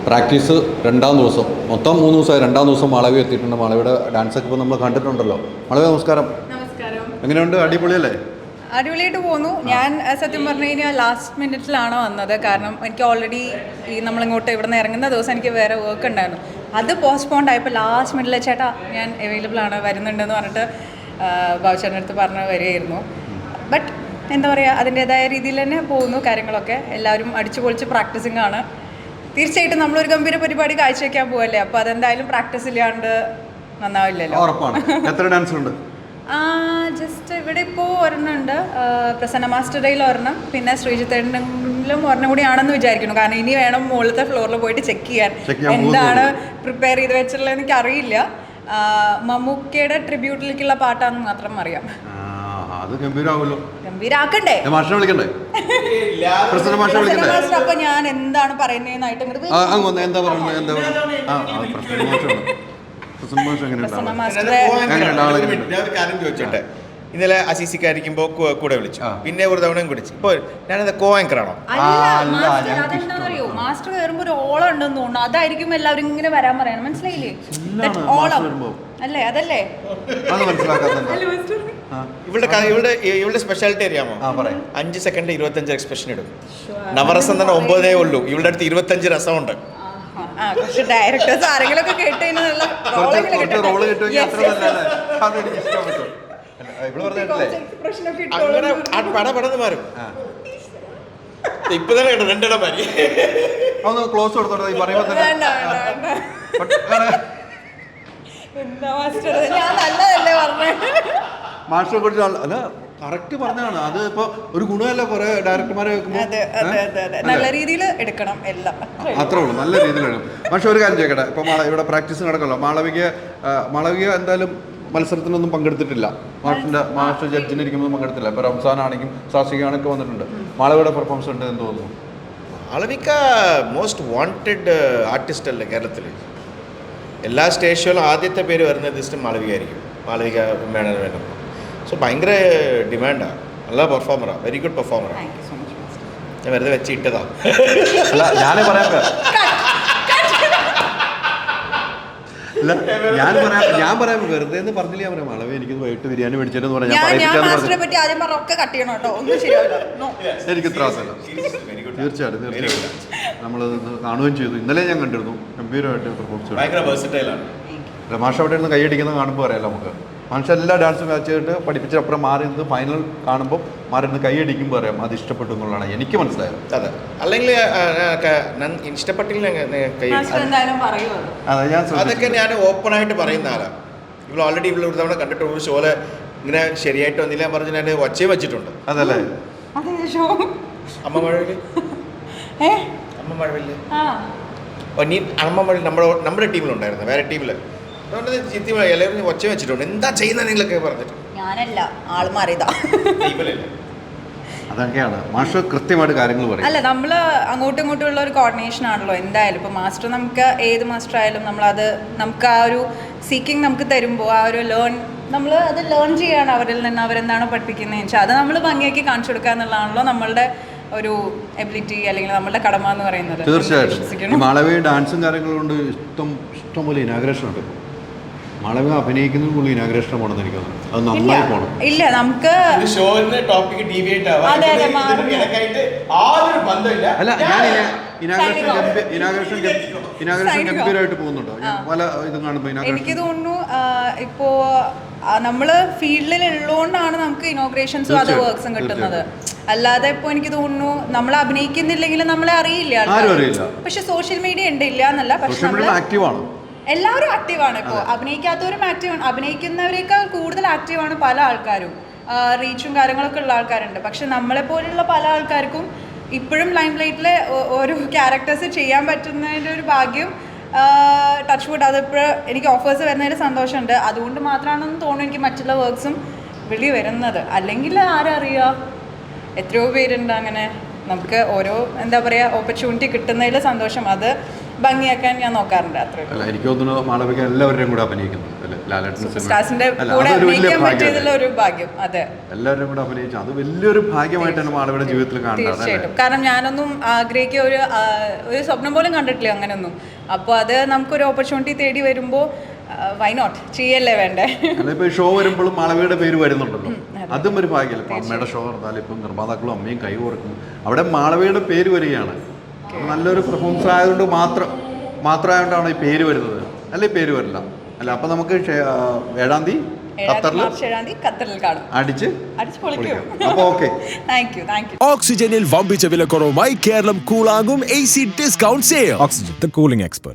Practice രണ്ടാം ദിവസം മൊത്തം 3 ദിവസമായി. രണ്ടാം ദിവസം മാളവി എത്തിയിട്ടുണ്ട്. മാളവിയുടെ ഡാൻസൊക്കെ ഇപ്പോൾ നമ്മൾ കണ്ടിട്ടുണ്ടല്ലോ. മാളവി നമസ്കാരം. നമസ്കാരം. എങ്ങനെയുണ്ട്? അടിപൊളിയല്ലേ? അടിപൊളിയായിട്ട് പോകുന്നു. ഞാൻ സത്യം പറഞ്ഞു കഴിഞ്ഞാൽ ലാസ്റ്റ് മിനിറ്റിലാണ് വന്നത്. കാരണം എനിക്ക് ഓൾറെഡി നമ്മളിങ്ങോട്ട് ഇവിടെ നിന്ന് ഇറങ്ങുന്ന ദിവസം എനിക്ക് വേറെ വർക്ക് ഉണ്ടായിരുന്നു. അത് പോസ്റ്റ്പോണ്ട് ആയപ്പോൾ ലാസ്റ്റ് മിനിറ്റിൽ ചേട്ടാ ഞാൻ അവൈലബിൾ ആണ് വരുന്നുണ്ടെന്ന് പറഞ്ഞിട്ട് ബാബുചേട്ടൻ്റെ അടുത്ത് പറഞ്ഞ് വരികയായിരുന്നു. ബട്ട് എന്താ പറയുക, അതിൻ്റേതായ രീതിയിൽ തന്നെ പോകുന്നു കാര്യങ്ങളൊക്കെ. എല്ലാവരും അടിച്ചു പൊളിച്ച് പ്രാക്ടീസിങ് ആണ്. തീർച്ചയായിട്ടും നമ്മളൊരു ഗംഭീര പരിപാടി കാഴ്ചവെക്കാൻ പോവല്ലേ, അപ്പോൾ അതെന്തായാലും പ്രാക്ടീസ് ഇല്ലാണ്ട് നന്നാവില്ലല്ലോ. ഉറപ്പാണ്. എത്ര ഡാൻസ് ഉണ്ട്? ജസ്റ്റ് ഇവിടെ ഇപ്പോൾ ഒരെണ്ണം ഉണ്ട്, പ്രസന്ന മാസ്റ്റർ ഡേയിൽ ഒരെണ്ണം, പിന്നെ ശ്രീജിത്തേട്ടനിലും ഒരെണ്ണം കൂടി ആണെന്ന് വിചാരിക്കുന്നു. കാരണം ഇനി വേണം മുകളിലത്തെ ഫ്ലോറിൽ പോയിട്ട് ചെക്ക് ചെയ്യാൻ എന്താണ് പ്രിപ്പയർ ചെയ്ത് വെച്ചിട്ടുള്ളത് എനിക്ക് അറിയില്ല. മമ്മൂക്കയുടെ ട്രിബ്യൂട്ടിലേക്കുള്ള പാട്ടാണെന്ന് മാത്രം അറിയാം. അത് ഗംഭീരാവുമല്ലോ. ഗംഭീരാക്കണ്ടേ? മാഷിനെ വിളിക്കണ്ടേ? അപ്പൊ ഞാൻ എന്താണ് പറയുന്നതെന്നായിട്ട് എന്താ പറയുന്നത്? ഇന്നലെ അസീസിക്കായിരിക്കുമ്പോ കൂടെ വിളിച്ചു, പിന്നെ ഒരു തവണയും കുടിച്ചു. ഇപ്പോൾ ഞാനത് കോ-ആങ്കറാണോ? അതെന്താണെന്നറിയോ, മാസ്റ്റർ കയറുമ്പോ ഒരു ഓളം ഉണ്ടെന്ന് തോന്നുന്നു. അതായിരിക്കും എല്ലാവരും ഇങ്ങനെ വരാൻ പറയണം. മനസ്സിലായില്ലേ? ഓളം അല്ലേ? അതല്ലേ ഇവളുടെ സ്പെഷ്യാലിറ്റി അറിയാമോ? 5 സെക്കൻഡ് 25 എക്സ്പ്രഷൻ ഇടും. നവരസം തന്നെ 9 ഉള്ളൂ. ഇവളുടെ അടുത്ത് 25 രസമുണ്ട്. പക്ഷെ ഡയറക്ടേഴ്സ് ആരെങ്കിലൊക്കെ കേട്ടുകഴിഞ്ഞാൽ പടപടന്ന് മാറും. ഇപ്പൊ തന്നെ കേട്ടോ രണ്ടിടം മാറി. ക്ലോസ് കൊടുത്തോട്ടെ. മാസ്റ്ററെ കുറിച്ച് അല്ല കറക്റ്റ് പറഞ്ഞതാണ്. അത് ഇപ്പൊ ഒരു ഗുണമല്ല. കുറെ ഡയറക്ടർമാരെ നല്ല രീതിയിൽ എടുക്കണം എല്ലാം. അത്രേ ഉള്ളൂ, നല്ല രീതിയിൽ എടുക്കണം. പക്ഷെ ഒരു കാര്യം ചോദിക്കട്ടെ, ഇപ്പൊ ഇവിടെ പ്രാക്ടീസ് നടക്കല്ലോ. മാളവിക എന്തായാലും മത്സരത്തിനൊന്നും പങ്കെടുത്തിട്ടില്ല. മാസ്റ്റർ ജഡ്ജിനിരിക്കുമ്പോൾ പങ്കെടുത്തില്ല. ഇപ്പൊ റംസാൻ ആണെങ്കിലും സാക്ഷികാണൊക്കെ വന്നിട്ടുണ്ട്. മാളവിയുടെ പെർഫോമൻസ് ഉണ്ട് എന്ന് തോന്നുന്നു. മാളവിക മോസ്റ്റ് വാണ്ടഡ് ആർട്ടിസ്റ്റ് അല്ലേ കേരളത്തിൽ? എല്ലാ സ്റ്റേജ് ഷോയിലും ആദ്യത്തെ പേര് വരുന്നത് മാളവിക ആയിരിക്കും. മാളവിക മേനോൻ വേണം. സോ ഭയങ്കര ഡിമാൻഡാണ്. നല്ല പെർഫോമറാണ്, വെരി ഗുഡ് പെർഫോമറാണ്. ഞാൻ വെറുതെ വെച്ച് ഇട്ടതാ. ഞാൻ പറയാം വെറുതെ എന്ന് പറഞ്ഞില്ല. ഞാൻ പറയാം മാളവി എനിക്ക് വൈകിട്ട് ബിരിയാണി മേടിച്ചെന്ന് പറഞ്ഞാൽ എനിക്ക് ത്രാസല്ല. തീർച്ചയായിട്ടും നമ്മൾ കാണുകയും ചെയ്തു. ഇന്നലെ ഞാൻ കണ്ടിരുന്നു. ഗംഭീരമായിട്ട് പെർഫോമൻസ്. മാഷ് അവിടെ ഇരുന്ന് കൈയടിക്കുന്നത് കാണുമ്പോൾ അറിയാലോ നമുക്ക്. മനുഷ്യ എല്ലാ ഡാൻസും വെച്ചിട്ട് പഠിപ്പിച്ചപ്പുറം മാറി നിന്ന് ഫൈനൽ കാണുമ്പോൾ മാറി നിന്ന് കൈയടിക്കുമ്പോൾ അറിയാം അത് ഇഷ്ടപ്പെട്ടു എന്നുള്ളതാണ് എനിക്ക് മനസ്സിലായത്. അതെ, അല്ലെങ്കിൽ ഇഷ്ടപ്പെട്ടില്ല അതൊക്കെ ഞാൻ ഓപ്പൺ ആയിട്ട് പറയുന്ന ആളാണ്. ഇവിടെ ഓൾറെഡി ഇവിടെ ഒരു തവണ കണ്ടിട്ട് ഒരു ഷോയില് ഇങ്ങനെ ശരിയായിട്ട് വന്നില്ല പറഞ്ഞ് ഞാൻ ഒച്ചയും വെച്ചിട്ടുണ്ട്. അതല്ലേ അമ്മ മഴവില് അമ്മ മഴവിൽ നമ്മുടെ ടീമിലുണ്ടായിരുന്നു. വേറെ ടീമില് എല്ലാവരും ഒച്ച വെച്ചിട്ടുണ്ട്. എന്താ ചെയ്യുന്ന നിങ്ങളൊക്കെ പറഞ്ഞിട്ട് ഞാനല്ല, ആള് മാറിയതാ. അതൊക്കെയാണ് മാസ്റ്റർ കൃത്യമായിട്ട് കാര്യങ്ങൾ പറയും. അല്ല, നമ്മൾ അങ്ങോട്ടും ഇങ്ങോട്ടും ഉള്ള ഒരു കോർഡിനേഷൻ ആണല്ലോ എന്തായാലും. ഇപ്പോൾ മാസ്റ്റർ നമുക്ക് ഏത് മാസ്റ്റർ ആയാലും നമുക്ക് ആ ഒരു സീക്കിങ് നമുക്ക് തരുമ്പോൾ ആ ഒരു നമ്മൾ അത് ലേൺ ചെയ്യാണ് അവരിൽ നിന്ന്. അവരെന്താണ് പഠിപ്പിക്കുന്നതെന്ന് വെച്ചാൽ അത് നമ്മൾ ഭംഗിയാക്കി കാണിച്ചു കൊടുക്കുക എന്നുള്ളതാണല്ലോ നമ്മളുടെ ഒരു എബിലിറ്റി അല്ലെങ്കിൽ നമ്മളുടെ കടമ എന്ന് പറയുന്നത്. തീർച്ചയായിട്ടും മാളവി ഡാൻസും കാര്യങ്ങളും കൊണ്ട് ഇഷ്ടം പോലെ ഇനാഗ്രേഷൻ ഉണ്ട്. മാളവിക അഭിനയിക്കുന്നത് പുള്ളി ഇനാഗ്രേഷൻ പോകണമെന്ന് എനിക്ക് തോന്നുന്നു. അത് നന്നായി പോകണം. ഇല്ല, നമുക്ക് അല്ല ഞാൻ ഇനാഗ്രേഷൻ ഗംഭീരമായിട്ട് പോകുന്നുണ്ടോ? പല ഇതും കാണുമ്പോൾ എനിക്ക് തോന്നുന്നു ഇപ്പോൾ നമ്മൾ ഫീൽഡിൽ ഉള്ളതുകൊണ്ടാണ് നമുക്ക് ഇനോഗ്രേഷൻസും അത് വർക്ക്സും കിട്ടുന്നത്. അല്ലാതെ ഇപ്പോൾ എനിക്ക് തോന്നുന്നു നമ്മൾ അഭിനയിക്കുന്നില്ലെങ്കിൽ നമ്മളെ അറിയില്ല. പക്ഷെ സോഷ്യൽ മീഡിയ ഉണ്ട്, ഇല്ല എന്നല്ല. പക്ഷെ ആക്റ്റീവാണ്, എല്ലാവരും ആക്റ്റീവാണ്. ഇപ്പോൾ അഭിനയിക്കാത്തവരും ആക്റ്റീവാണ്. അഭിനയിക്കുന്നവരേക്കാൾ കൂടുതൽ ആക്റ്റീവാണ് പല ആൾക്കാരും. റീച്ചും കാര്യങ്ങളൊക്കെ ഉള്ള ആൾക്കാരുണ്ട്. പക്ഷെ നമ്മളെപ്പോലുള്ള പല ആൾക്കാർക്കും ഇപ്പോഴും ലൈം ലൈറ്റിലെ ഓരോ ക്യാരക്ടേഴ്സ് ചെയ്യാൻ പറ്റുന്നതിൻ്റെ ഒരു ഭാഗ്യം, ടച്ച് വുഡ്, അതിപ്പോൾ എനിക്ക് ഓഫേഴ്സ് വരുന്നതിൽ സന്തോഷമുണ്ട്. അതുകൊണ്ട് മാത്രമാണെന്ന് തോന്നുന്നു എനിക്ക് മറ്റുള്ള വർക്ക്സും വിളി വരുന്നത്. അല്ലെങ്കിൽ ആരറിയുക, എത്രയോ പേരുണ്ട് അങ്ങനെ. നമുക്ക് ഓരോ എന്താ പറയുക ഓപ്പർച്യൂണിറ്റി കിട്ടുന്നതിൽ സന്തോഷം. അത് ഭംഗിയാക്കാൻ ഞാൻ നോക്കാറുണ്ട്. അത്രേ അല്ല എനിക്ക് തോന്നുന്നു മാളവിക എല്ലാവരുടെയും കൂടെ അഭിനയിക്കുന്നു അല്ലേ ലാലേട്ടൻ്റെ സ്റ്റാർസിന്റെ അല്ല കൂടെ അതൊരു വലിയ അഭിനയിക്കാൻ ഭാഗ്യം പറ്റിയതുള്ള ഒരു ഭാഗ്യം. അതെ, എല്ലാവരും കൂടെ അഭിനയിച്ചു അത് വലിയൊരു ഭാഗ്യമായിട്ടാണ് മാളവിയുടെ ജീവിതത്തിൽ കാണുന്നത്. തീർച്ചയായിട്ടും. കാരണം ഞാനൊന്നും ആഗ്രഹിക്കുക ഒരു സ്വപ്നം പോലും കണ്ടിട്ടില്ല അങ്ങനെയൊന്നും. അപ്പോൾ അത് നമുക്കൊരു ഓപ്പർച്യൂണിറ്റി തേടി വരുമ്പോൾ വൈ നോട്ട് ചെയ്യല്ലേ വേണ്ടേ. അല്ല ഇപ്പോൾ ഷോ വരുമ്പോഴും മാളവിയുടെ പേര് വരുന്നുണ്ടല്ലോ, അതും ഒരു ഭാഗ്യമല്ല. ഇപ്പം അമ്മയുടെ ഷോ നടന്നാലും ഇപ്പം നിർമ്മാതാക്കളും അമ്മയും കൈ കൊടുക്കും, അവിടെ മാളവിയുടെ പേര് വരികയാണ്. നല്ലൊരു പെർഫോമൻസ് ആയതുകൊണ്ട് മാത്രമായതുകൊണ്ടാണ് ഈ പേര് വരുന്നത്, അല്ല ഈ പേര് വരില്ല അല്ല. അപ്പം നമുക്ക് 7-ാം തീയതി ഖത്തറിൽ കാണും. അടിച്ച് പൊളിക്കും. അപ്പോൾ ഓക്കെ, താങ്ക് യു. ഓക്സിജനിൽ വമ്പിച്ച വിലക്കുറവുമായി കേരളം കൂളാകും AC discount sale. Oxygen, the cooling expert.